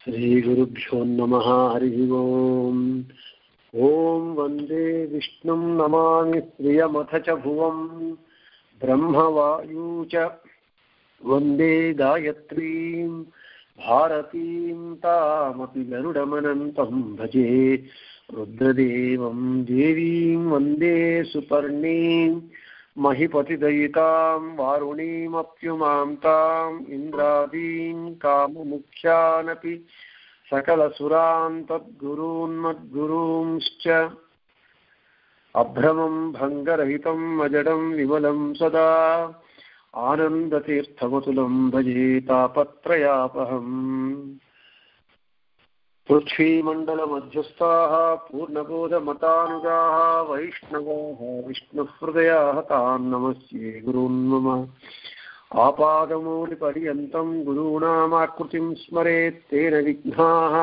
श्रीगुरुभ्यो नमः। हरिः ओम्। ॐ वन्दे विष्णुं नमामि प्रियमथ च भुवं ब्रह्मवायु च वन्दे गायत्रीं भारतीं तामपि गरुडमनन्तं भजे। रुद्रदेवं देवीं वन्दे सुपर्णीं महिपतिदयितां वारुणीमप्युमां ताम् इन्द्रादीं काममुख्यानपि सकलसुरान् तद्गुरून्मद्गुरूंश्च अभ्रमं भङ्गरहितं अजडं विमलं सदा आनन्दतीर्थमतुलं भजे तापत्रयापहम्। पृथ्वीमण्डलमध्यस्थाः पूर्णबोधमतानुगाः वैष्णवाः विष्णुहृदयाः तान् नमस्ये गुरून् मम। आपादमूलिपर्यन्तं गुरूणामाकृतिं स्मरेत् तेन विघ्नाः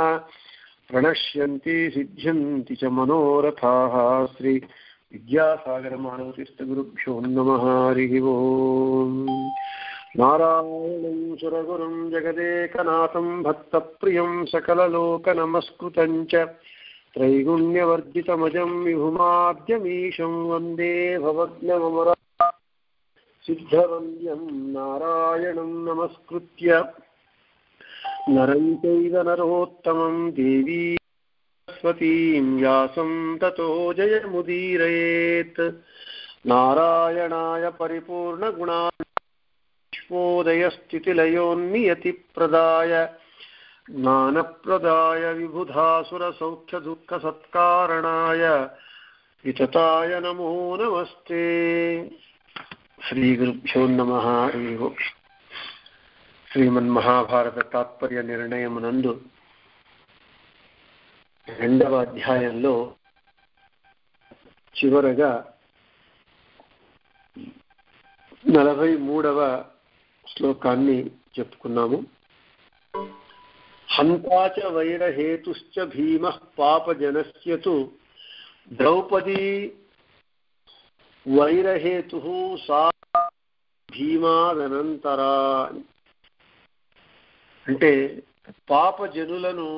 प्रणश्यन्ति सिद्ध्यन्ति च मनोरथाः। श्री विद्यासागर मानवतीर्थगुरुभ्यो नमः। हरिः ओम्। नारायणं सुरगुरुं जगदेकनाथं भक्तप्रियं सकललोकनमस्कृतं च त्रैगुण्यवर्जितमजं विभुमाद्यमीशं वन्दे भवग्नमरा सिद्धवन्द्यं नारायणं नमस्कृत्य नरं चैव नरोत्तमं देवी सरस्वतीं व्यासं ततो जयमुदीरयेत्। नारायणाय परिपूर्णगुणास्तितिलयोन्नियतिप्रदाय ज्ञानप्रदाय विबुधासुरसौख्यदुःखसत्कारणाय वितताय नमो नमस्ते। श्रीगुरुभ्यो नमः। శ్రీమన్మహాభారత తాత్పర్య నిర్ణయమునందు రెండవ అధ్యాయంలో చివరగా 43వ శ్లోకాన్ని చెప్పుకున్నాము. హంతాచ వైరహేతుశ్చ భీమః పాపజనస్య తు ద్రౌపదీ వైరహేతుః సా భీమాదనంతరా. అంటే పాపజనులను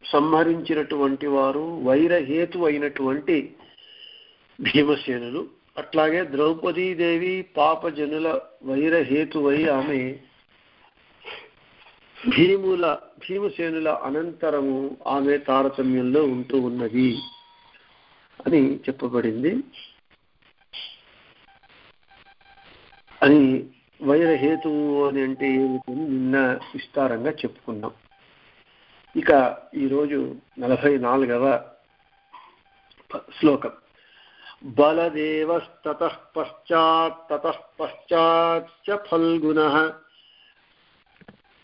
సంహరించినటువంటి వారు వైరహేతు అయినటువంటి భీమసేనులు. అట్లాగే ద్రౌపదీదేవి పాపజనుల వైరహేతువై ఆమె భీమసేనుల అనంతరము ఆమె తారతమ్యంలో ఉంటూ ఉన్నది అని చెప్పబడింది. అని వైరహేతువు అని అంటే ఏమిటి నిన్న విస్తారంగా చెప్పుకున్నాం. ఇక ఈరోజు 44వ శ్లోకం. బలదేవస్తతః పశ్చాత్ ఫల్గుణః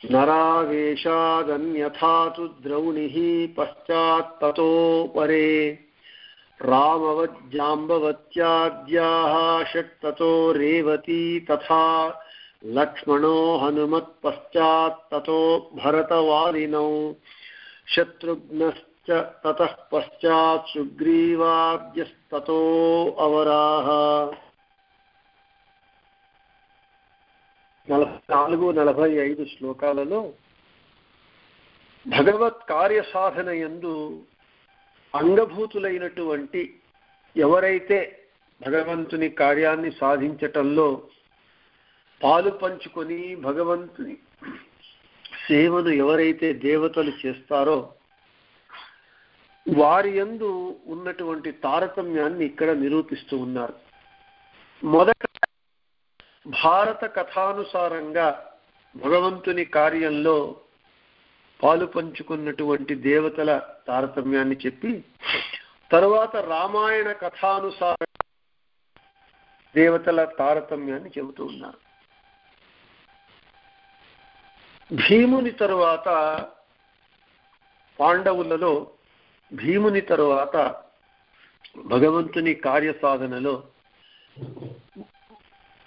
నరావేశాదన్యథా తు ద్రౌణిః పశ్చాత్ తతో పరే రామవజ్జాంబవత్యాద్యాః షట్తతో రేవతీ తథా లక్ష్మణో హనుమత్ పశ్చాత్ తతో భరతవాలినౌ శత్రుఘ్నశ్చ తతః పశ్చాత్ సుగ్రీవాద్యస్తతో అవరాః. 44-45 శ్లోకాలలో భగవత్ కార్యసాధన యందు అంగభూతులైనటువంటి ఎవరైతే భగవంతుని కార్యాన్ని సాధించటంలో పాలు పంచుకొని భగవంతుని సేవను ఎవరైతే దేవతలు చేస్తారో వారి యందు ఉన్నటువంటి తారతమ్యాన్ని ఇక్కడ నిరూపిస్తూ ఉన్నారు. మొదట భారత కథానుసారంగా భగవంతుని కార్యంలో పాలు పంచుకున్నటువంటి దేవతల తారతమ్యాన్ని చెప్పి తరువాత రామాయణ కథానుసారంగా దేవతల తారతమ్యాన్ని చెబుతూ ఉన్నారు. భీముని తరువాత పాండవులలో భీముని తరువాత భగవంతుని కార్యసాధనలో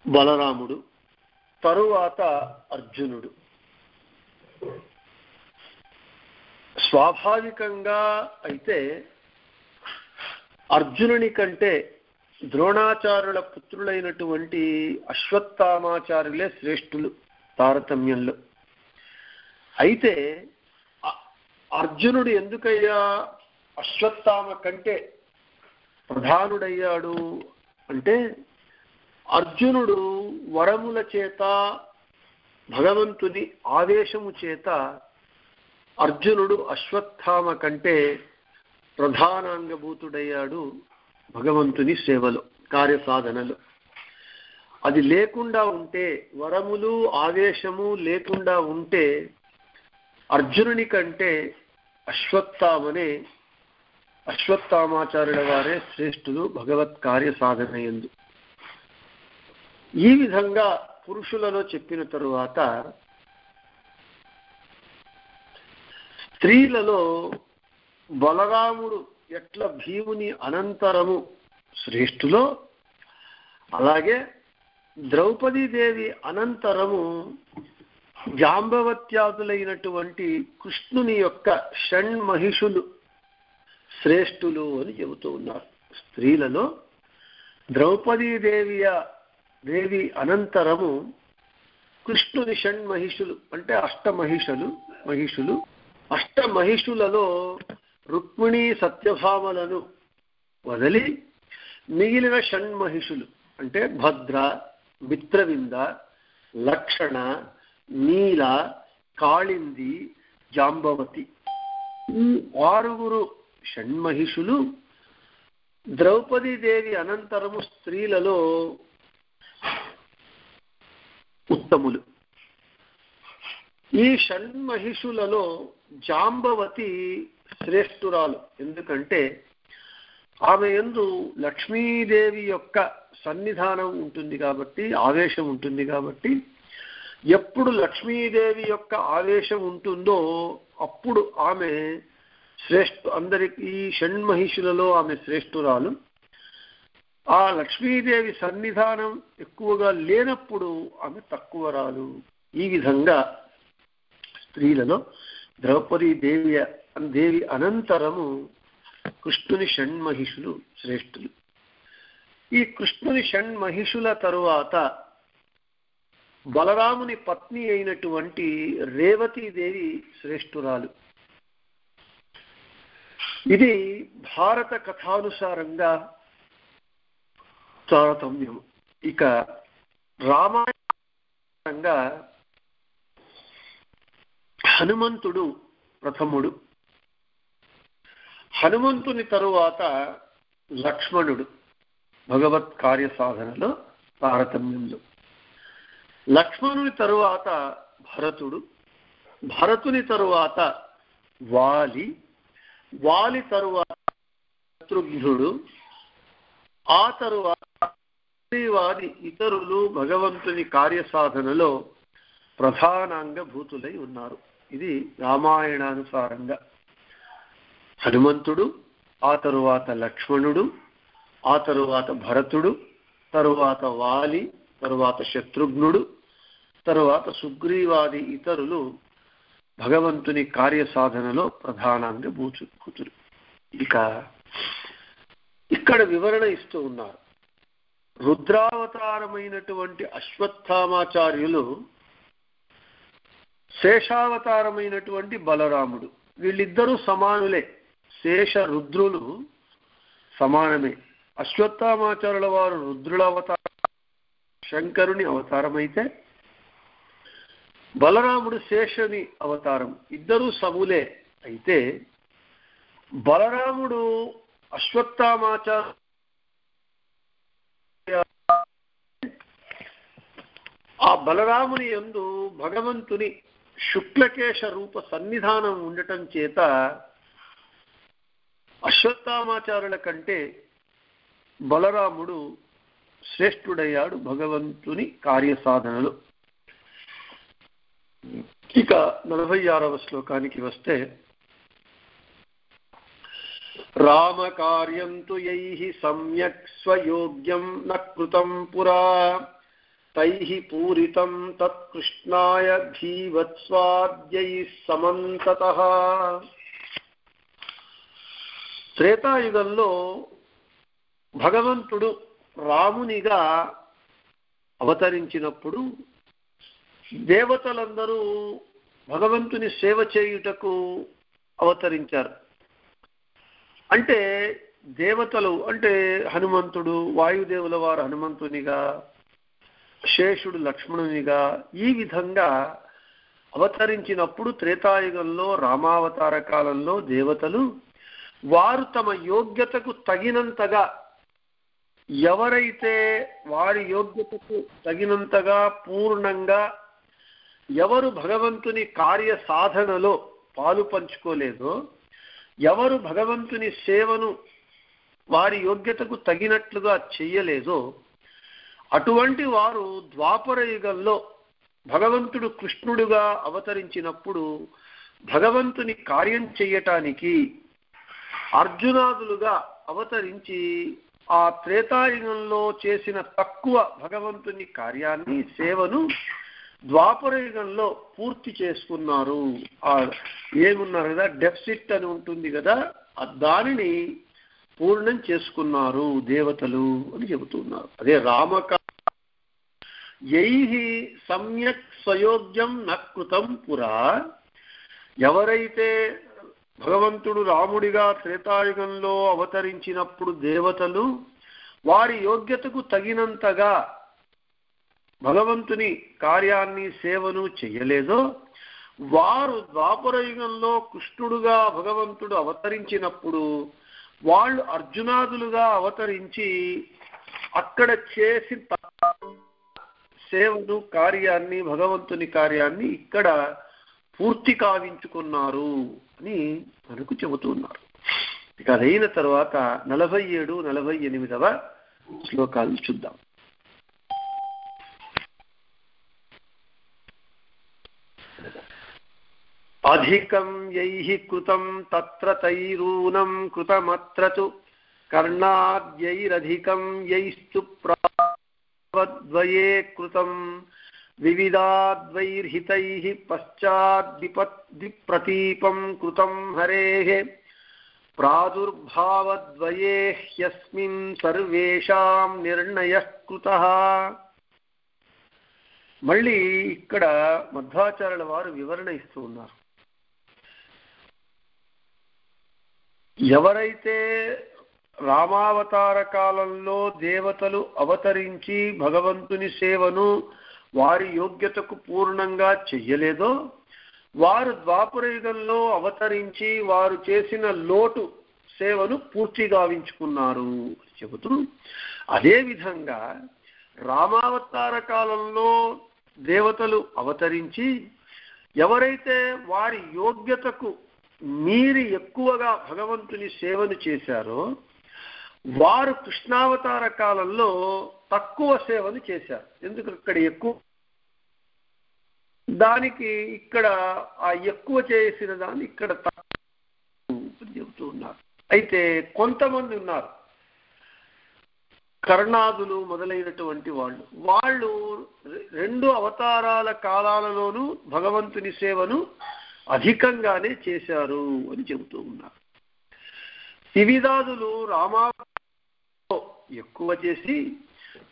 బలరాముడు, తరువాత అర్జునుడు. స్వాభావికంగా అయితే అర్జునుని కంటే ద్రోణాచార్యుల పుత్రులైనటువంటి అశ్వత్థామాచార్యులే శ్రేష్ఠులు తారతమ్యంలో. అయితే అర్జునుడు ఎందుకయ్యా అశ్వత్థామ కంటే ప్రధానుడయ్యాడు అంటే, అర్జునుడు వరముల చేత భగవంతుని ఆవేశము చేత అర్జునుడు అశ్వత్థామ కంటే ప్రధానాంగభూతుడయ్యాడు భగవంతుని సేవలో, కార్యసాధనలో. అది లేకుండా ఉంటే, వరములు ఆవేశము లేకుండా ఉంటే అర్జునుని కంటే అశ్వత్థామాచార్యుల వారే శ్రేష్ఠులు భగవత్ కార్య సాధన యందు. ఈ విధంగా పురుషులలో చెప్పిన తరువాత స్త్రీలలో బలరాముడు ఎట్ల భీముని అనంతరము శ్రేష్ఠులో, అలాగే ద్రౌపదీదేవి అనంతరము జాంబవత్యాదులైనటువంటి కృష్ణుని యొక్క షణ్మహిషులు శ్రేష్ఠులు అని చెబుతూ ఉన్నారు. స్త్రీలలో ద్రౌపదీదేవి అనంతరము కృష్ణుని షణ్మహిషులు అంటే మహిషులు అష్టమహిషులలో రుక్మిణీ సత్యభామలను వదిలి మిగిలిన షణ్మహిషులు అంటే భద్ర, మిత్రవింద, లక్షణ, నీల, కాళింది, జాంబవతి, ఈ 6 షణ్మహిషులు ద్రౌపదీదేవి అనంతరము స్త్రీలలో ఉత్తములు. ఈ షణ్మహిషులలో జాంబవతి శ్రేష్ఠురాలు. ఎందుకంటే ఆమె యందు లక్ష్మీదేవి యొక్క సన్నిధానం ఉంటుంది కాబట్టి, ఆవేశం ఉంటుంది కాబట్టి, ఎప్పుడు లక్ష్మీదేవి యొక్క ఆవేశం ఉంటుందో అప్పుడు ఆమె అందరికీ షణ్మహిషులలో ఆమె శ్రేష్ఠురాలు. ఆ లక్ష్మీదేవి సన్నిధానం ఎక్కువగా లేనప్పుడు ఆమె తక్కువరాలు. ఈ విధంగా స్త్రీలలో దేవి అనంతరము కృష్ణుని షణ్మహిషులు శ్రేష్ఠులు. ఈ కృష్ణుని షణ్మహిషుల తరువాత బలరాముని పత్ని అయినటువంటి రేవతీదేవి శ్రేష్ఠురాలు. ఇది భారత కథానుసారంగా తారతమ్యము. ఇక రామాయణంగా హనుమంతుడు ప్రథముడు, హనుమంతుని తరువాత లక్ష్మణుడు భగవత్ కార్య సాధనలో తారతమ్యంలో, లక్ష్మణుని తరువాత భరతుడు, భరతుని తరువాత వాలి తరువాత శత్రుఘ్నుడు, ఆ తరువాత వారి ఇతరులు భగవంతుని కార్యసాధనలో ప్రధానాంగ భూతులై ఉన్నారు. ఇది రామాయణానుసారంగా హనుమంతుడు, ఆ తరువాత లక్ష్మణుడు, ఆ తరువాత భరతుడు, తరువాత వాలి, తరువాత శత్రుఘ్నుడు, తరువాత సుగ్రీవాది ఇతరులు భగవంతుని కార్యసాధనలో ప్రధానంగా భూతులు. ఇక ఇక్కడ వివరణ ఇస్తూ ఉన్నారు. రుద్రావతారమైనటువంటి అశ్వత్థామాచార్యులు, శేషావతారమైనటువంటి బలరాముడు, వీళ్ళిద్దరూ సమానులే. శేష రుద్రులు సమానమే. అశ్వత్థామాచార్యుల వారు రుద్రుల అవతారం, శంకరుని అవతారమైతే బలరాముడు శేషుని అవతారం. ఇద్దరూ సములే. అయితే బలరాముడు అశ్వత్థామాచార్య ఆ బలరాముని యందు భగవంతుని శుక్లకేశ రూప సన్నిధానం ఉండటం చేత అశ్వత్థామాచార్యుల కంటే బలరాముడు శ్రేష్ఠుడయ్యాడు భగవంతుని కార్యసాధనలో. ఇక 46వ శ్లోకానికి వస్తే, రామకార్యం తు యైః సమ్యక్ స్వయోగ్యం న కృతం పురా తైః పూరితం తత్కృష్ణాయ భీవత్స్వాద్యైః సమంతతః. త్రేతాయుగంలో భగవంతుడు రామునిగా అవతరించినప్పుడు దేవతలందరూ భగవంతుని సేవ చేయుటకు అవతరించారు. అంటే దేవతలు అంటే హనుమంతుడు, వాయుదేవుల వారు హనుమంతునిగా, శేషుడు లక్ష్మణునిగా ఈ విధంగా అవతరించినప్పుడు త్రేతాయుగంలో రామావతార కాలంలో దేవతలు వారు తమ యోగ్యతకు తగినంతగా, ఎవరైతే వారి యోగ్యతకు తగినంతగా పూర్ణంగా ఎవరు భగవంతుని కార్య సాధనలో పాలు పంచుకోలేదో, ఎవరు భగవంతుని సేవను వారి యోగ్యతకు తగినట్లుగా చెయ్యలేదో అటువంటి వారు ద్వాపర యుగంలో భగవంతుడు కృష్ణుడుగా అవతరించినప్పుడు భగవంతుని కార్యం చెయ్యటానికి అర్జునాదులుగా అవతరించి ఆ త్రేతాయుగంలో చేసిన తక్కువ భగవంతుని కార్యాన్ని సేవను ద్వాపర యుగంలో పూర్తి చేసుకున్నారు. ఏమున్నారు కదా, డెఫిసిట్ అని ఉంటుంది కదా, దానిని పూర్ణం చేసుకున్నారు దేవతలు అని చెబుతున్నారు. అదే రామక యైహి సమ్యక్ స్వయోగ్యం నకృతం పురా, ఎవరైతే భగవంతుడు రాముడిగా త్రేతాయుగంలో అవతరించినప్పుడు దేవతలు వారి యోగ్యతకు తగినంతగా భగవంతుని కార్యాన్ని సేవను చెయ్యలేదో వారు ద్వాపరయుగంలో కృష్ణుడుగా భగవంతుడు అవతరించినప్పుడు వాళ్ళు అర్జునాదులుగా అవతరించి అక్కడ చేసిన సేవను కార్యాన్ని భగవంతుని కార్యాన్ని ఇక్కడ పూర్తి కావించుకున్నారు అని మనకు చెబుతున్నారు. ఇక అదైన తర్వాత 47, 48వ శ్లోకాలు చూద్దాం. అధికం యైః కృతం తత్ర తైరూనం కృతమత్ర తు కర్ణాద్యైరధికం యైస్తు ప్రావద్వయే కృతం వివిధాద్వైర్హితైః పశ్చాద్విప్రతీపం కృతం హరేః ప్రాదుర్భావద్వయే హ్యస్మిన్ సర్వేషాం నిర్ణయః కృతః. మళ్ళీ ఇక్కడ మధ్వాచార్యుల వారు వివరణ ఇస్తూ ఉన్నారు. ఎవరైతే రామావతార కాలంలో దేవతలు అవతరించి భగవంతుని సేవను వారి యోగ్యతకు పూర్ణంగా చెయ్యలేదో వారు ద్వాపరయుగంలో అవతరించి వారు చేసిన లోటు సేవను పూర్తి గావించుకున్నారు చెబుతూ, అదేవిధంగా రామావతార కాలంలో దేవతలు అవతరించి ఎవరైతే వారి యోగ్యతకు మీరి ఎక్కువగా భగవంతుని సేవను చేశారో వారు కృష్ణావతార కాలంలో తక్కువ సేవను చేశారు. ఎందుకు ఇక్కడ ఎక్కువ దానికి ఇక్కడ ఆ ఎక్కువ చేసిన దాన్ని ఇక్కడ తక్కువ చెబుతూ ఉన్నారు. అయితే కొంతమంది ఉన్నారు కర్ణాదులు మొదలైనటువంటి వాళ్ళు రెండు అవతారాల కాలాలలోనూ భగవంతుని సేవను అధికంగానే చేశారు అని చెబుతూ ఉన్నారు. శివిదాదులు రామావతారంలో ఎక్కువ చేసి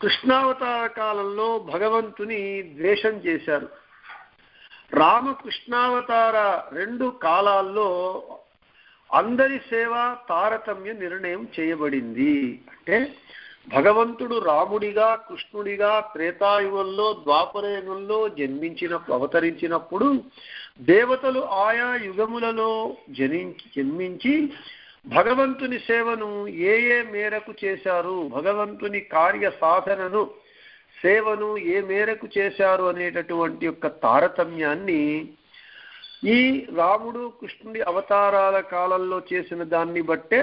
కృష్ణావతార కాలంలో భగవంతుని ద్వేషం చేశారు. రామకృష్ణావతార రెండు కాలాల్లో అందరి సేవ తారతమ్య నిర్ణయం చేయబడింది. అంటే భగవంతుడు రాముడిగా కృష్ణుడిగా త్రేతాయుగంలో ద్వాపరయుగంలో అవతరించినప్పుడు దేవతలు ఆయా యుగములలో జన్మించి భగవంతుని సేవను ఏ మేరకు చేశారు, భగవంతుని కార్య సాధనను సేవను ఏ మేరకు చేశారు అనేటటువంటి యొక్క తారతమ్యాన్ని ఈ రాముడు కృష్ణుడి అవతారాల కాలంలో చేసిన దాన్ని బట్టే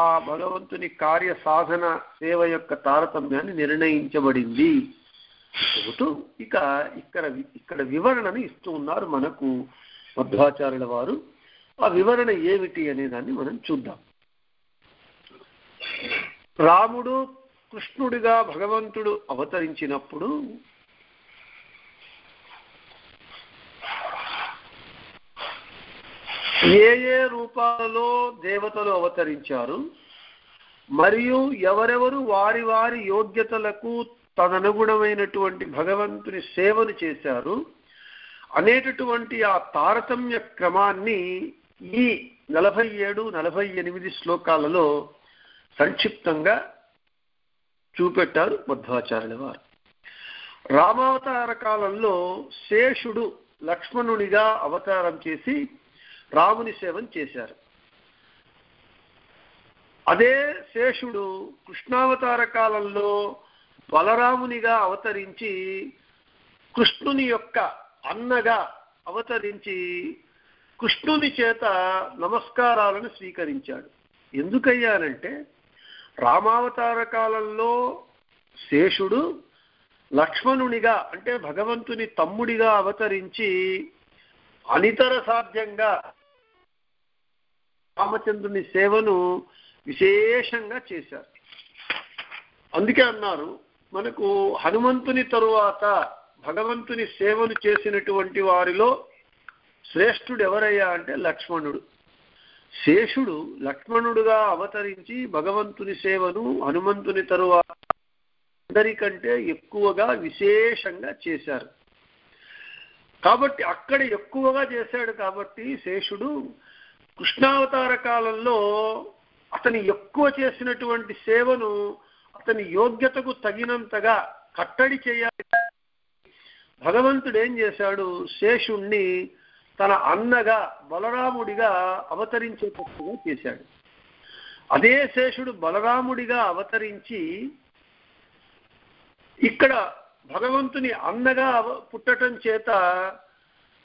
ఆ భగవంతుని కార్య సాధన సేవ యొక్క తారతమ్యాన్ని నిర్ణయించబడింది చెబుతూ ఇక్కడ వివరణను ఇస్తూ ఉన్నారు మనకు మధ్వాచార్యుల వారు. ఆ వివరణ ఏమిటి అనే దాన్ని మనం చూద్దాం. రాముడు కృష్ణుడిగా భగవంతుడు అవతరించినప్పుడు ఏ రూపాలలో దేవతలు అవతరించారు మరియు ఎవరెవరు వారి వారి యోగ్యతలకు తదనుగుణమైనటువంటి భగవంతుని సేవను చేశారు అనేటటువంటి ఆ తారతమ్య క్రమాన్ని ఈ 47, 48 శ్లోకాలలో సంక్షిప్తంగా చూపెట్టారు మధ్వాచార్యుల వారు. రామావతార కాలంలో శేషుడు లక్ష్మణునిగా అవతారం చేసి రాముని సేవను చేశారు. అదే శేషుడు కృష్ణావతార కాలంలో బలరామునిగా అవతరించి కృష్ణుని యొక్క అన్నగా అవతరించి కృష్ణుని చేత నమస్కారాలను స్వీకరించాడు. ఎందుకయ్యానంటే రామావతార కాలంలో శేషుడు లక్ష్మణునిగా అంటే భగవంతుని తమ్ముడిగా అవతరించి అనితర సాధ్యంగా రామచంద్రుని సేవను విశేషంగా చేశారు. అందుకే అన్నారు, మనకు హనుమంతుని తరువాత భగవంతుని సేవను చేసినటువంటి వారిలో శ్రేష్ఠుడు ఎవరయ్యా అంటే లక్ష్మణుడు. శేషుడు లక్ష్మణుడుగా అవతరించి భగవంతుని సేవను హనుమంతుని తరువాత అందరికంటే ఎక్కువగా విశేషంగా చేశారు. కాబట్టి అక్కడ ఎక్కువగా చేశాడు. కాబట్టి శేషుడు కృష్ణావతార కాలంలో అతని ఎక్కువ చేసినటువంటి సేవను అతని యోగ్యతకు తగినంతగా కట్టడి చేయాలి. భగవంతుడు ఏం చేశాడు, శేషుణ్ణి తన అన్నగా బలరాముడిగా అవతరించేటట్టుగా చేశాడు. అదే శేషుడు బలరాముడిగా అవతరించి ఇక్కడ భగవంతుని అన్నగా పుట్టడం చేత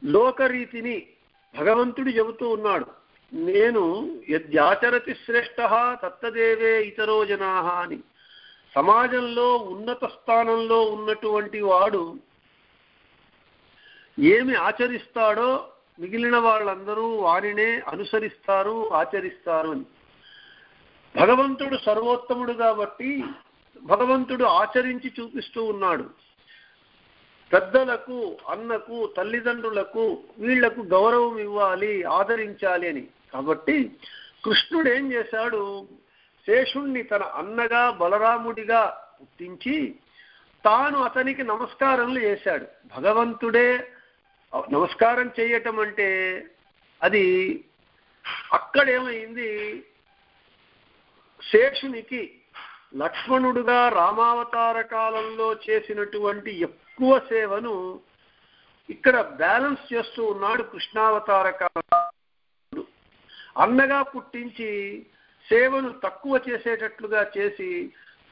లోకరీతిని భగవంతుడు చెబుతూ ఉన్నాడు, నేను యద్యాచరతి శ్రేష్ఠ తత్తదేవే ఇతరో జనాః అని. సమాజంలో ఉన్నత స్థానంలో ఉన్నటువంటి వాడు ఏమి ఆచరిస్తాడో మిగిలిన వాళ్ళందరూ వారినే అనుసరిస్తారు, ఆచరిస్తారు అని. భగవంతుడు సర్వోత్తముడు కాబట్టి భగవంతుడు ఆచరించి చూపిస్తూ ఉన్నాడు. పెద్దలకు, అన్నకు, తల్లిదండ్రులకు వీళ్లకు గౌరవం ఇవ్వాలి, ఆదరించాలి అని. కాబట్టి కృష్ణుడు ఏం చేశాడు, శేషుణ్ణి తన అన్నగా బలరాముడిగా పుట్టించి తాను అతనికి నమస్కారములు చేశాడు. భగవంతుడే నమస్కారం చేయటం అంటే అది అక్కడేమైంది, శేషునికి లక్ష్మణుడుగా రామావతార కాలంలో చేసినటువంటి ఎక్కువ సేవను ఇక్కడ బ్యాలెన్స్ చేస్తూ ఉన్నాడు కృష్ణావతార కాలంలో. అన్నగా పుట్టించి సేవను తక్కువ చేసేటట్లుగా చేసి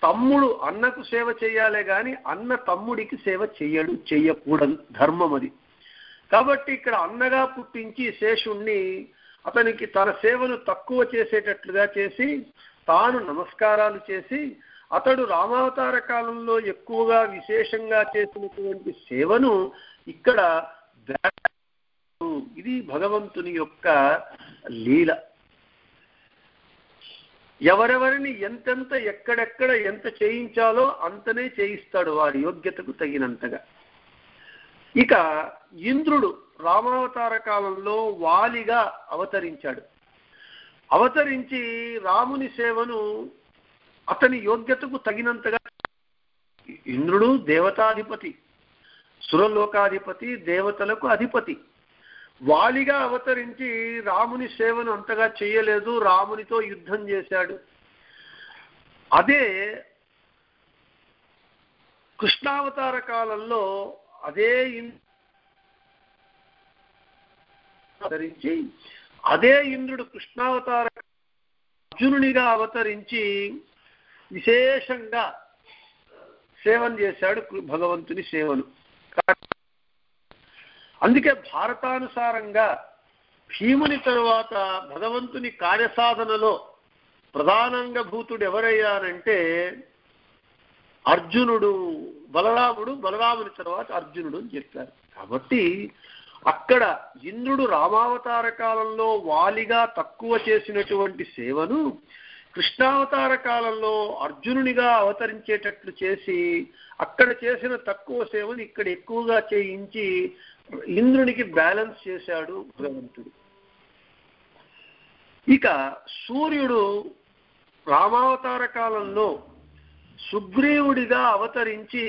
తమ్ముడు అన్నకు సేవ చేయాలే గాని అన్న తమ్ముడికి సేవ చెయ్యకూడదు, ధర్మం అది. కాబట్టి ఇక్కడ అన్నగా పుట్టించి శేషుణ్ణి అతనికి తన సేవను తక్కువ చేసేటట్లుగా చేసి తాను నమస్కారాలు చేసి అతడు రామావతార కాలంలో ఎక్కువగా విశేషంగా చేసినటువంటి సేవను ఇక్కడ ఇది భగవంతుని యొక్క లీల. ఎవరెవరిని ఎంతెంత ఎక్కడెక్కడ ఎంత చేయించాలో అంతనే చేయిస్తాడు వారి యోగ్యతకు తగినంతగా. ఇక ఇంద్రుడు రామావతార కాలంలో వాలిగా అవతరించాడు. అవతరించి రాముని సేవను అతని యోగ్యతకు తగినంతగా, ఇంద్రుడు దేవతాధిపతి, సురలోకాధిపతి, దేవతలకు అధిపతి. వాలిగా అవతరించి రాముని సేవను అంతగా చేయలేదు, రామునితో యుద్ధం చేశాడు. అదే కృష్ణావతార కాలంలో అదే అవతరించి అదే ఇంద్రుడు కృష్ణావతార అర్జునునిగా అవతరించి విశేషంగా సేవను చేశాడు భగవంతుని సేవను. అందుకే భారతానుసారంగా భీముని తరువాత భగవంతుని కార్యసాధనలో ప్రధానంగా భూతుడు ఎవరయ్యారంటే అర్జునుడు, బలరాముడు, బలరాముని తర్వాత అర్జునుడు అని చెప్పారు. కాబట్టి అక్కడ ఇంద్రుడు రామావతార కాలంలో వాలిగా తక్కువ చేసినటువంటి సేవను కృష్ణావతార కాలంలో అర్జునునిగా అవతరించేటట్లు చేసి అక్కడ చేసిన తక్కువ సేవను ఇక్కడ ఎక్కువగా చేయించి ఇంద్రునికి బ్యాలెన్స్ చేశాడు భగవంతుడు. ఇక సూర్యుడు రామావతార కాలంలో సుగ్రీవుడిగా అవతరించి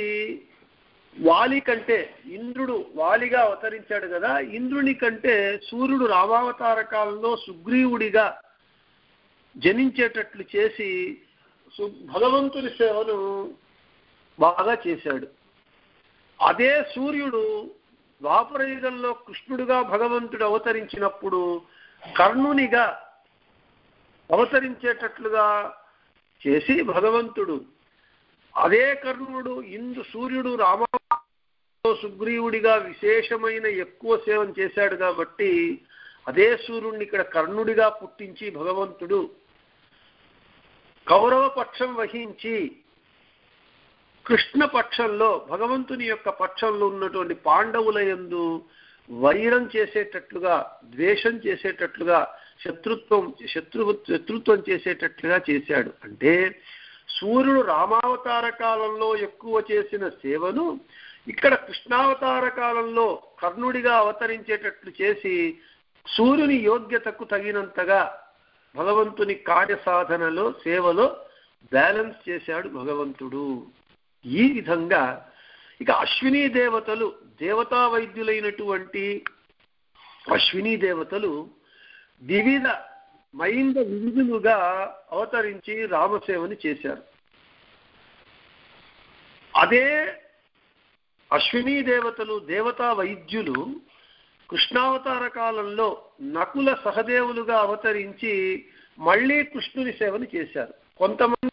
వాలి కంటే ఇంద్రుడు వాలిగా అవతరించాడు కదా, ఇంద్రుని కంటే సూర్యుడు రామావతార కాలంలో సుగ్రీవుడిగా జనించేటట్లు చేసి భగవంతుని సేవను బాగా చేశాడు. అదే సూర్యుడు ద్వాపరయుగంలో కృష్ణుడుగా భగవంతుడు అవతరించినప్పుడు కర్ణునిగా అవతరించేటట్లుగా చేసి భగవంతుడు, అదే కర్ణుడు సూర్యుడు రామావతారంలో సుగ్రీవుడిగా విశేషమైన ఎక్కువ సేవను చేశాడు కాబట్టి అదే సూర్యుడిని ఇక్కడ కర్ణుడిగా పుట్టించి భగవంతుడు కౌరవ పక్షం వహించి కృష్ణ పక్షంలో భగవంతుని యొక్క పక్షంలో ఉన్నటువంటి పాండవుల యందు వైరం చేసేటట్లుగా, ద్వేషం చేసేటట్లుగా, శత్రుత్వం చేసేటట్లుగా చేశాడు. అంటే సూర్యుడు రామావతార కాలంలో ఎక్కువ చేసిన సేవను ఇక్కడ కృష్ణావతార కాలంలో కర్ణుడిగా అవతరించేటట్లు చేసి సూర్యుని యోగ్యతకు తగినంతగా భగవంతుని కార్యసాధనలో సేవలో బ్యాలెన్స్ చేశాడు భగవంతుడు. ఈ విధంగా ఇక అశ్వినీ దేవతలు, దేవతా వైద్యులైనటువంటి అశ్వినీ దేవతలు వివిధ విధులుగా అవతరించి రామసేవని చేశారు. అదే అశ్వినీ దేవతలు, దేవతా వైద్యులు కృష్ణావతార కాలంలో నకుల సహదేవులుగా అవతరించి మళ్ళీ కృష్ణుని సేవను చేశారు. కొంతమంది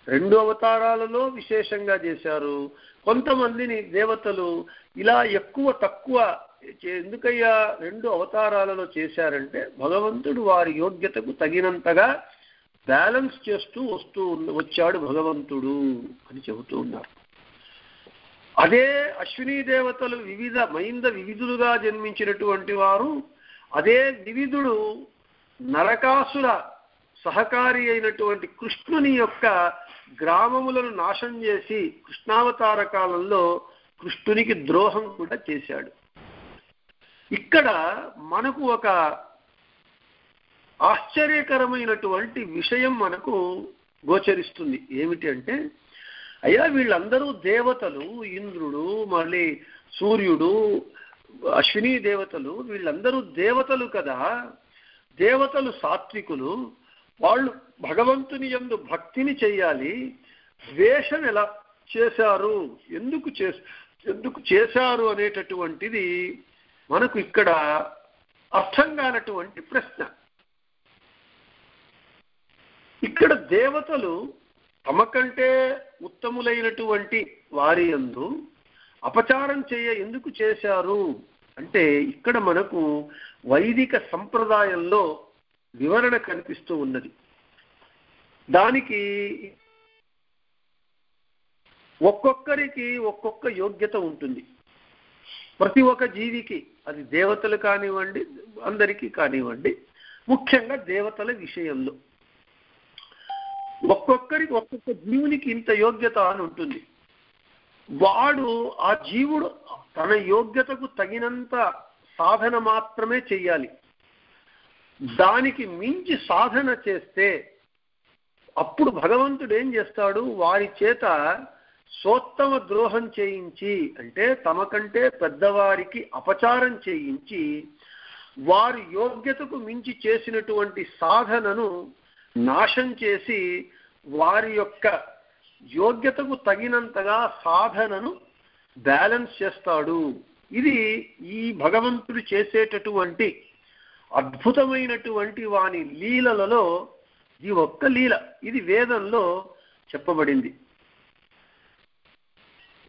2 అవతారాలలో విశేషంగా చేశారు, కొంతమందిని దేవతలు ఇలా ఎక్కువ తక్కువ ఎందుకయ్యా 2 అవతారాలలో చేశారంటే భగవంతుడు వారి యోగ్యతకు తగినంతగా బ్యాలెన్స్ చేస్తూ వచ్చాడు భగవంతుడు అని చెబుతూ ఉన్నారు. అదే అశ్వినీ దేవతలు వివిధులుగా జన్మించినటువంటి వారు, అదే వివిధుడు నరకాసుర సహకారి అయినటువంటి కృష్ణుని యొక్క గ్రామములను నాశనం చేసి కృష్ణావతార కాలంలో కృష్ణునికి ద్రోహం కూడా చేశాడు. ఇక్కడ మనకు ఒక ఆశ్చర్యకరమైనటువంటి విషయం మనకు గోచరిస్తుంది. ఏమిటి అంటే, అయ్యా వీళ్ళందరూ దేవతలు, ఇంద్రుడు, మళ్ళీ సూర్యుడు, అశ్వినీ దేవతలు, వీళ్ళందరూ దేవతలు కదా, దేవతలు సాత్వికులు, వాళ్ళు భగవంతుని యందు భక్తిని చెయ్యాలి, ద్వేషం ఎలా చేశారు, ఎందుకు చేశారు అనేటటువంటిది మనకు ఇక్కడ అర్థం కానటువంటి ప్రశ్న. ఇక్కడ దేవతలు తమ కంటే ఉత్తములైనటువంటి వారి యందు అపచారం ఎందుకు చేశారు అంటే ఇక్కడ మనకు వైదిక సంప్రదాయంలో వివరణ కనిపిస్తూ ఉన్నది. దానికి ఒక్కొక్కరికి ఒక్కొక్క యోగ్యత ఉంటుంది. ప్రతి ఒక్క జీవికి, అది దేవతలు కానివ్వండి, అందరికీ కానివ్వండి, ముఖ్యంగా దేవతల విషయంలో ఒక్కొక్కరికి ఒక్కొక్క జీవునికి ఇంత యోగ్యత అని ఉంటుంది. ఆ జీవుడు తన యోగ్యతకు తగినంత సాధన మాత్రమే చెయ్యాలి. దానికి మించి సాధన చేస్తే అప్పుడు భగవంతుడు ఏం చేస్తాడు, వారి చేత సోత్తమ ద్రోహం చేయించి, అంటే తమ కంటే పెద్దవారికి అపచారం చేయించి వారి యోగ్యతకు మించి చేసినటువంటి సాధనను నాశం చేసి వారి యొక్క యోగ్యతకు తగినంతగా సాధనను బ్యాలెన్స్ చేస్తాడు. ఇది ఈ భగవంతుడు చేసేటటువంటి అద్భుతమైనటువంటి వాని లీలలలో ఈ ఒక్క లీల, ఇది వేదంలో చెప్పబడింది.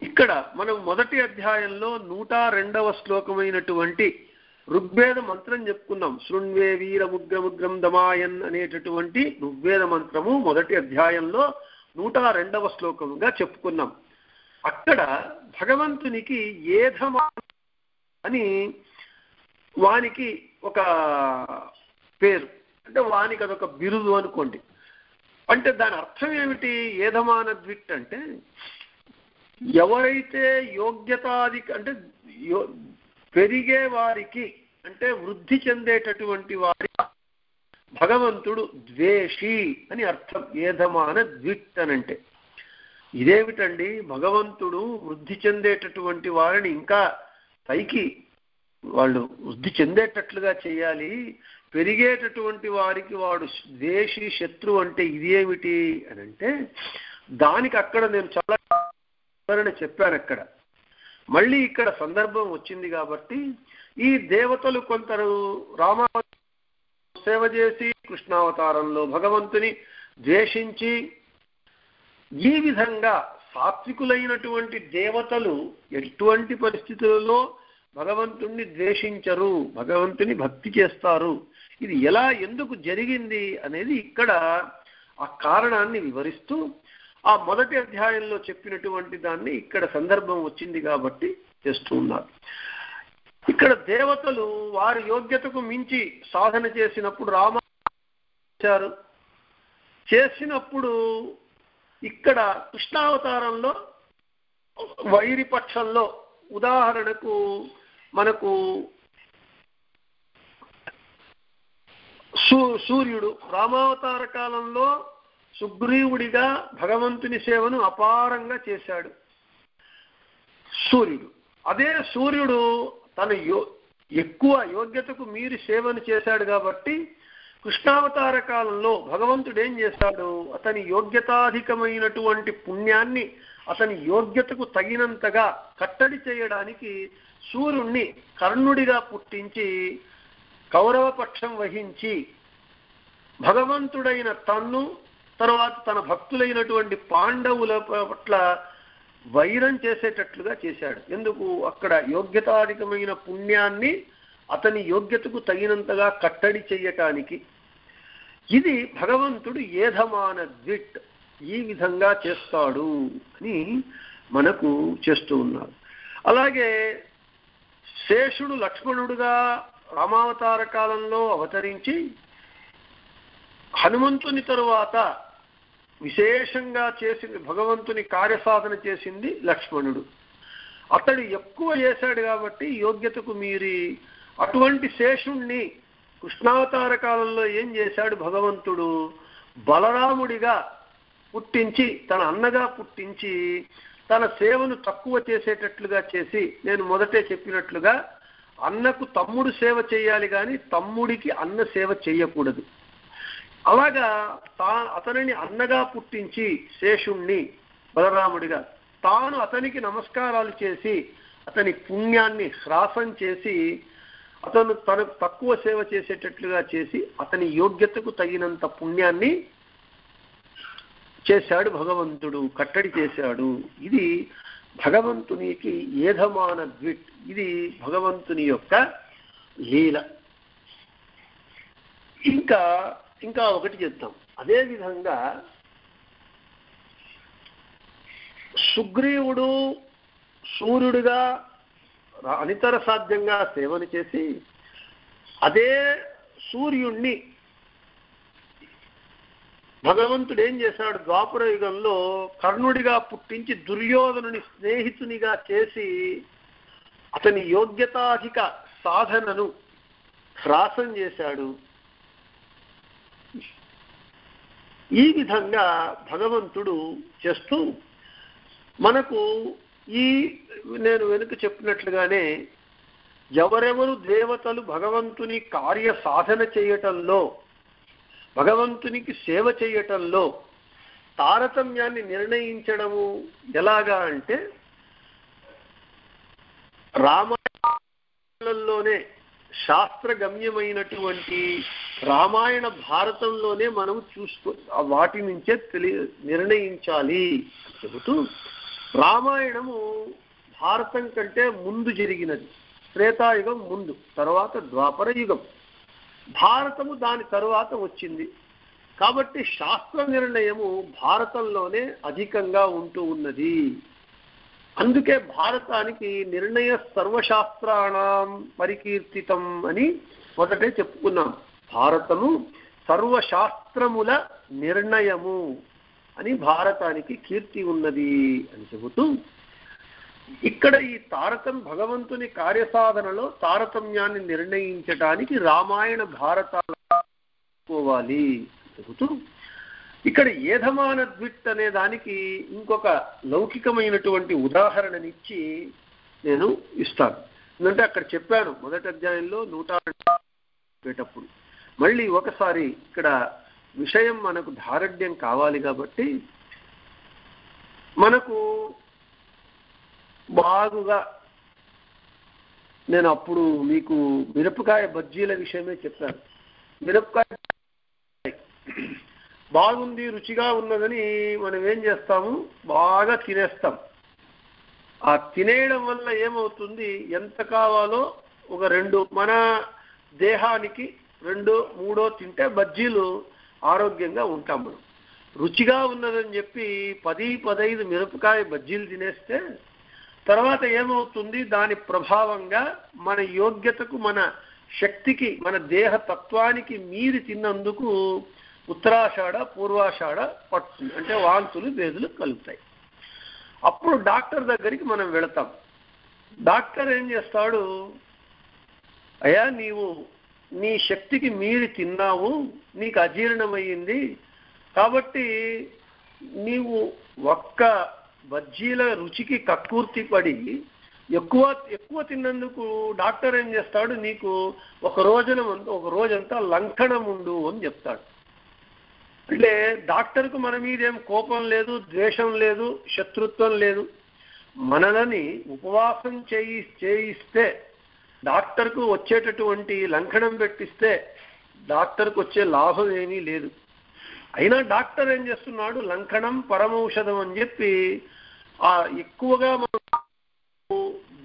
ఇక్కడ మనం మొదటి అధ్యాయంలో 102వ శ్లోకమైనటువంటి ఋగ్వేద మంత్రం చెప్పుకున్నాం. శృణ్వే వీరముగ్రముగ్రం దమాయన్ అనేటటువంటి ఋగ్వేద మంత్రము మొదటి అధ్యాయంలో 102వ శ్లోకముగా చెప్పుకున్నాం. అక్కడ భగవంతునికి ఏధమా అని వానికి ఒక పేరు, అంటే వానికి అదొక బిరుదు అనుకోండి. అంటే దాని అర్థం ఏమిటి? ఏధమాన ద్విట్ అంటే ఎవరైతే యోగ్యతాది అంటే పెరిగే వారికి, అంటే వృద్ధి చెందేటటువంటి వారి భగవంతుడు ద్వేషి అని అర్థం. ఏధమాన ద్విట్ అనంటే ఇదేమిటండి, భగవంతుడు వృద్ధి చెందేటటువంటి వారిని ఇంకా పైకి వాళ్ళు వృద్ధి చెందేటట్లుగా చేయాలి, పెరిగేటటువంటి వారికి వాడు ద్వేషి శత్రు అంటే ఇదేమిటి అని అంటే, దానికి అక్కడ నేను చాలా వివరణ చెప్పాను. అక్కడ మళ్ళీ ఇక్కడ సందర్భం వచ్చింది కాబట్టి ఈ దేవతలు కొందరు రామావతారం సేవ చేసి కృష్ణావతారంలో భగవంతుని ద్వేషించి, ఈ విధంగా సాత్వికులైనటువంటి దేవతలు ఎటువంటి పరిస్థితులలో భగవంతుణ్ణి ద్వేషించరు, భగవంతుని భక్తి చేస్తారు. ఇది ఎలా ఎందుకు జరిగింది అనేది ఇక్కడ ఆ కారణాన్ని వివరిస్తూ ఆ మొదటి అధ్యాయంలో చెప్పినటువంటి దాన్ని ఇక్కడ సందర్భం వచ్చింది కాబట్టి చేస్తూ ఉన్నారు. ఇక్కడ దేవతలు వారి యోగ్యతకు మించి సాధన చేసినప్పుడు చేసినప్పుడు ఇక్కడ కృష్ణావతారంలో వైరి పక్షంలో ఉదాహరణకు మనకు సూర్యుడు రామావతార కాలంలో సుగ్రీవుడిగా భగవంతుని సేవను అపారంగా చేశాడు సూర్యుడు. అదే సూర్యుడు తన ఎక్కువ యోగ్యతకు మీరి సేవను చేశాడు కాబట్టి కృష్ణావతార కాలంలో భగవంతుడు ఏం చేశాడు, అతని యోగ్యతాధికమైనటువంటి పుణ్యాన్ని అతని యోగ్యతకు తగినంతగా కట్టడి చేయడానికి సూర్యుణ్ణి కర్ణుడిగా పుట్టించి కౌరవ పక్షం వహించి భగవంతుడైన తన్ను తర్వాత తన భక్తులైనటువంటి పాండవుల పట్ల వైరం చేసేటట్లుగా చేశాడు. ఎందుకు, అక్కడ యోగ్యతాధికమైన పుణ్యాన్ని అతని యోగ్యతకు తగినంతగా కట్టడి చేయటానికి. ఇది భగవంతుడు ఏధమాన ద్విట్ ఈ విధంగా చేస్తాడు అని మనకు చేస్తూ ఉన్నారు. అలాగే శేషుడు లక్ష్మణుడుగా రామావతార కాలంలో అవతరించి హనుమంతుని తరువాత విశేషంగా చేసింది భగవంతుని కార్యసాధన చేసింది లక్ష్మణుడు. అతడు ఎక్కువ చేశాడు కాబట్టి యోగ్యతకు మీరి అటువంటి శేషుణ్ణి కృష్ణావతార కాలంలో ఏం చేశాడు భగవంతుడు, బలరాముడిగా పుట్టించి తన అన్నగా పుట్టించి తన సేవను తక్కువ చేసేటట్లుగా చేసి, నేను మొదటే చెప్పినట్లుగా అన్నకు తమ్ముడు సేవ చేయాలి కానీ తమ్ముడికి అన్న సేవ చేయకూడదు. అలాగా అతనిని అన్నగా పుట్టించి శేషుణ్ణి బలరాముడిగా తాను అతనికి నమస్కారాలు చేసి అతని పుణ్యాన్ని హ్రాసం చేసి అతను తనకు తక్కువ సేవ చేసేటట్లుగా చేసి అతని యోగ్యతకు తగినంత పుణ్యాన్ని చేశాడు భగవంతుడు, కట్టడి చేశాడు. ఇది భగవంతునికి ఏధమాన ద్విట్, ఇది భగవంతుని యొక్క లీల. ఇంకా ఒకటి చెప్తాం. అదేవిధంగా సుగ్రీవుడు సూర్యుడిగా అనితర సాధ్యంగా సేవను చేసి అదే సూర్యుణ్ణి భగవంతుడు ఏం చేశాడు, ద్వాపర యుగంలో కర్ణుడిగా పుట్టించి దుర్యోధనుని స్నేహితునిగా చేసి అతని యోగ్యతాధిక సాధనను హ్రాసం చేశాడు. ఈ విధంగా భగవంతుడు చేస్తూ మనకు నేను వెనుక చెప్పినట్లుగానే ఎవరెవరు దేవతలు భగవంతుని కార్య సాధన చేయటంలో భగవంతునికి సేవ చేయటంలో తారతమ్యాన్ని నిర్ణయించడము ఎలాగా అంటే, రామాయణంలోనే శాస్త్రగమ్యమైనటువంటి రామాయణ భారతంలోనే మనం వాటి నుంచే నిర్ణయించాలి చెబుతూ, రామాయణము భారతం కంటే ముందు జరిగినది, త్రేతాయుగం ముందు, తర్వాత ద్వాపర యుగం, భారతము దాని తరువాత వచ్చింది. కాబట్టి శాస్త్ర నిర్ణయము భారతంలోనే అధికంగా ఉంటూ ఉన్నది. అందుకే భారతానికి నిర్ణయ సర్వశాస్త్రాణం పరికీర్తితం అని మొదటే చెప్పుకున్నాం. భారతము సర్వశాస్త్రముల నిర్ణయము అని భారతానికి కీర్తి ఉన్నది అని చెబుతూ, ఇక్కడ ఈ భగవంతుని కార్యసాధనలో తారతమ్యాన్ని నిర్ణయించడానికి రామాయణ భారతాలు చెప్పుకోవాలి చెబుతూ, ఇక్కడ ఏధమాన ద్విట్ అనే దానికి ఇంకొక లౌకికమైనటువంటి ఉదాహరణనిచ్చి నేను ఇస్తాను. ఎందుకంటే అక్కడ చెప్పాను మొదటి అధ్యాయంలో 102 మళ్ళీ ఒకసారి ఇక్కడ విషయం మనకు ధారణ్యం కావాలి కాబట్టి మనకు బాగుగా నేను అప్పుడు మీకు మిరపకాయ బజ్జీల విషయమే చెప్పాను. మిరపకాయ బాగుంది, రుచిగా ఉన్నదని మనం ఏం చేస్తాము, బాగా తినేస్తాం. ఆ తినేయడం వల్ల ఏమవుతుంది, ఎంత కావాలో ఒక 2 మన దేహానికి 2, 3 తింటే బజ్జీలు ఆరోగ్యంగా ఉంటాం. మనం రుచిగా ఉన్నదని చెప్పి 10-15 మిరపకాయ బజ్జీలు తినేస్తే తర్వాత ఏమవుతుంది, దాని ప్రభావంగా మన యోగ్యతకు, మన శక్తికి, మన దేహ తత్వానికి మీరి తిన్నందుకు ఉత్తరాషాఢ పూర్వాషాఢ పడుతుంది. అంటే వాంతులు వేదులు కలుగుతాయి. అప్పుడు డాక్టర్ దగ్గరికి మనం వెళతాం. డాక్టర్ ఏం చేస్తాడు, అయ్యా నీవు నీ శక్తికి మీరి తిన్నావు, నీకు అజీర్ణమయ్యింది, కాబట్టి నీవు ఒక్క బజ్జీల రుచికి కక్కుర్తి పడి ఎక్కువ తిన్నందుకు డాక్టర్ ఏం చేస్తాడు, నీకు ఒక రోజంతా లంకణం ఉండు అని చెప్తాడు. అంటే డాక్టర్కు మన మీద ఏం కోపం లేదు, ద్వేషం లేదు, శత్రుత్వం లేదు. మనలని ఉపవాసం చేయిస్తే డాక్టర్కు వచ్చేటటువంటి లంకణం పెట్టిస్తే డాక్టర్కు వచ్చే లాభం ఏమీ లేదు. అయినా డాక్టర్ ఏం చేస్తున్నాడు, లంకణం పరమౌషధం అని చెప్పి ఎక్కువగా మనం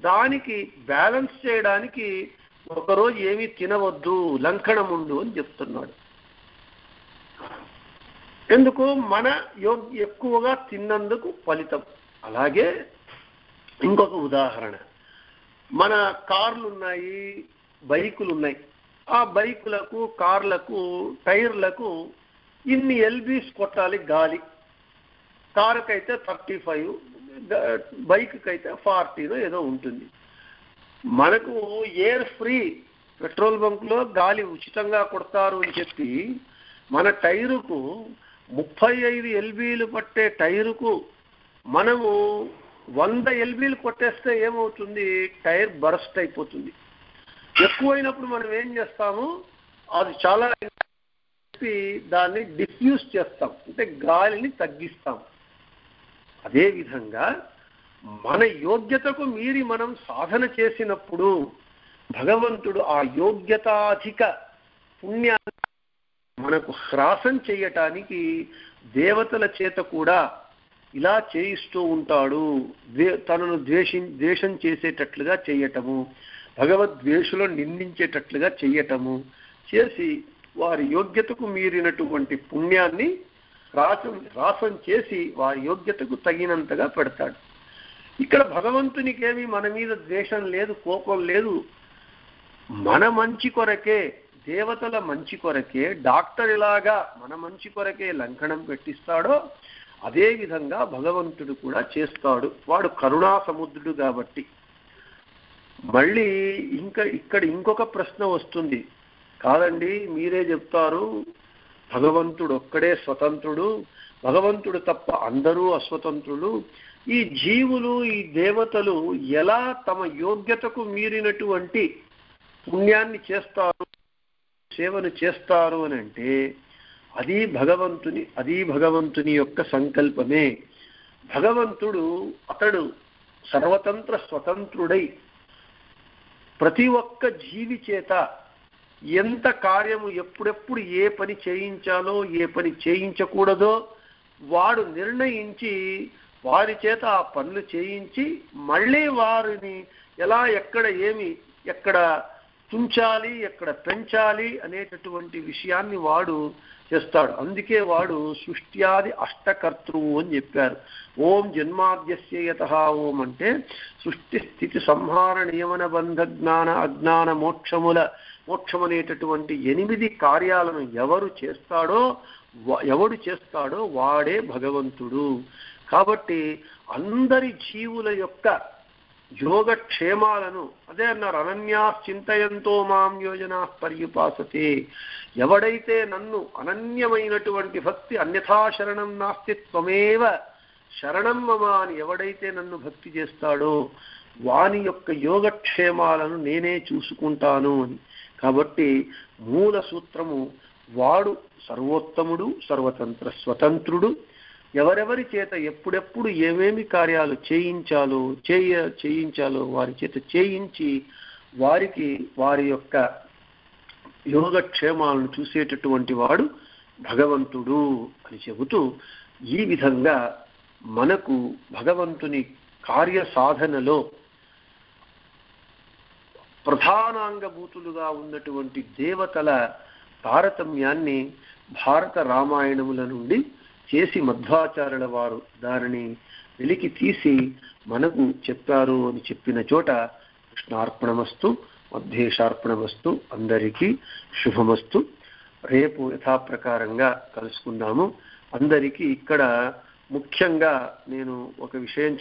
దానికి బ్యాలెన్స్ చేయడానికి ఒకరోజు ఏమీ తినవద్దు, లంకణం ఉండు అని చెప్తున్నాడు. ఎందుకు, మన ఎక్కువగా తిన్నందుకు ఫలితం. అలాగే ఇంకొక ఉదాహరణ, మన కార్లు ఉన్నాయి, బైకులు ఉన్నాయి. ఆ బైకులకు, కార్లకు, టైర్లకు ఇన్ని ఎల్బీస్ కొట్టాలి గాలి. కారుకైతే 35, బైక్కి అయితే 40 ఏదో ఉంటుంది. మనకు ఎయిర్ ఫ్రీ, పెట్రోల్ బంక్లో గాలి ఉచితంగా కొడతారు అని చెప్పి మన టైరుకు 35 ఎల్బీలు పట్టే టైరుకు మనము 100 ఎల్బీలు కొట్టేస్తే ఏమవుతుంది, టైర్ బరస్ట్ అయిపోతుంది. ఎక్కువైనప్పుడు మనం ఏం చేస్తాము, అది చాలా దాన్ని డిఫ్యూజ్ చేస్తాం, అంటే గాలిని తగ్గిస్తాం. అదేవిధంగా మన యోగ్యతకు మీరి మనం సాధన చేసినప్పుడు భగవంతుడు ఆ యోగ్యతాధిక పుణ్యాన్ని మనకు హ్రాసం చేయటానికి దేవతల చేత కూడా ఇలా చేయిస్తూ ఉంటాడు. తనను ద్వేషం చేసేటట్లుగా చేయటము, భగవద్వేషులను నిందించేటట్లుగా చేయటము చేసి వారి యోగ్యతకు మీరినటువంటి పుణ్యాన్ని రాసం చేసి వారి యోగ్యతకు తగినంతగా పెడతాడు. ఇక్కడ భగవంతునికేమి మన మీద ద్వేషం లేదు, కోపం లేదు. మన మంచి కొరకే, దేవతల మంచి కొరకే, డాక్టర్ ఇలాగా మన మంచి కొరకే లంకణం పెట్టిస్తాడో అదే విధంగా భగవంతుడు కూడా చేస్తాడు. వాడు కరుణా సముద్రుడు కాబట్టి. మళ్ళీ ఇక్కడ ఇంకొక ప్రశ్న వస్తుంది, కాదండి మీరే చెప్తారు భగవంతుడు ఒక్కడే స్వతంత్రుడు, భగవంతుడు తప్ప అందరూ అస్వతంత్రులు, ఈ జీవులు, ఈ దేవతలు ఎలా తమ యోగ్యతకు మీరినటువంటి పుణ్యాన్ని చేస్తారు, సేవను చేస్తారు అని అంటే అది భగవంతుని యొక్క సంకల్పమే. భగవంతుడు అతడు సర్వతంత్ర స్వతంత్రుడై ప్రతి ఒక్క జీవి చేత ఎంత కార్యము ఎప్పుడెప్పుడు ఏ పని చేయించాలో ఏ పని చేయించకూడదో వాడు నిర్ణయించి వారి చేత ఆ పనులు చేయించి మళ్ళీ వారిని ఎలా ఎక్కడ తుంచాలి, ఎక్కడ పెంచాలి అనేటటువంటి విషయాన్ని వాడు చేస్తాడు. అందుకే వాడు సృష్ట్యాది అష్టకర్తృవు అని చెప్పారు. ఓం జన్మాద్యస్య యతః ఓం అంటే సృష్టి స్థితి సంహార నియమన బంధ జ్ఞాన అజ్ఞాన మోక్షం అనేటటువంటి 8 కార్యాలను ఎవడు చేస్తాడో వాడే భగవంతుడు. కాబట్టి అందరి జీవుల యొక్క యోగక్షేమాలను అదే అన్నారు, అనన్యాశ్చింతయంతో మాం యోజనా పర్యుపాసతే. ఎవడైతే నన్ను అనన్యమైనటువంటి భక్తి, అన్యథా శరణం నాస్తి త్వమేవ శరణం మమ అని ఎవడైతే నన్ను భక్తి చేస్తాడో వాని యొక్క యోగక్షేమాలను నేనే చూసుకుంటాను అని. కాబట్టి మూల సూత్రము, వాడు సర్వోత్తముడు, సర్వతంత్ర స్వతంత్రుడు. ఎవరెవరి చేత ఎప్పుడెప్పుడు ఏమేమి కార్యాలు చేయించాలో వారి చేత చేయించి వారికి వారి యొక్క యోగక్షేమాలను చూసేటటువంటి వాడు భగవంతుడు అని చెబుతూ, ఈ విధంగా మనకు భగవంతుని కార్య సాధనలో ప్రధానాంగభూతులుగా ఉన్నటువంటి దేవతల తారతమ్యాన్ని భారత రామాయణముల నుండి చేసి మధ్వాచార్యుల వారు దానిని వెలికి తీసి మనకు చెప్పారు అని చెప్పిన చోట కృష్ణార్పణమస్తు, మధ్యేశార్పణమస్తు, అందరికీ శుభమస్తు. రేపు యథాప్రకారంగా కలుసుకుందాము. అందరికీ ఇక్కడ ముఖ్యంగా నేను ఒక విషయం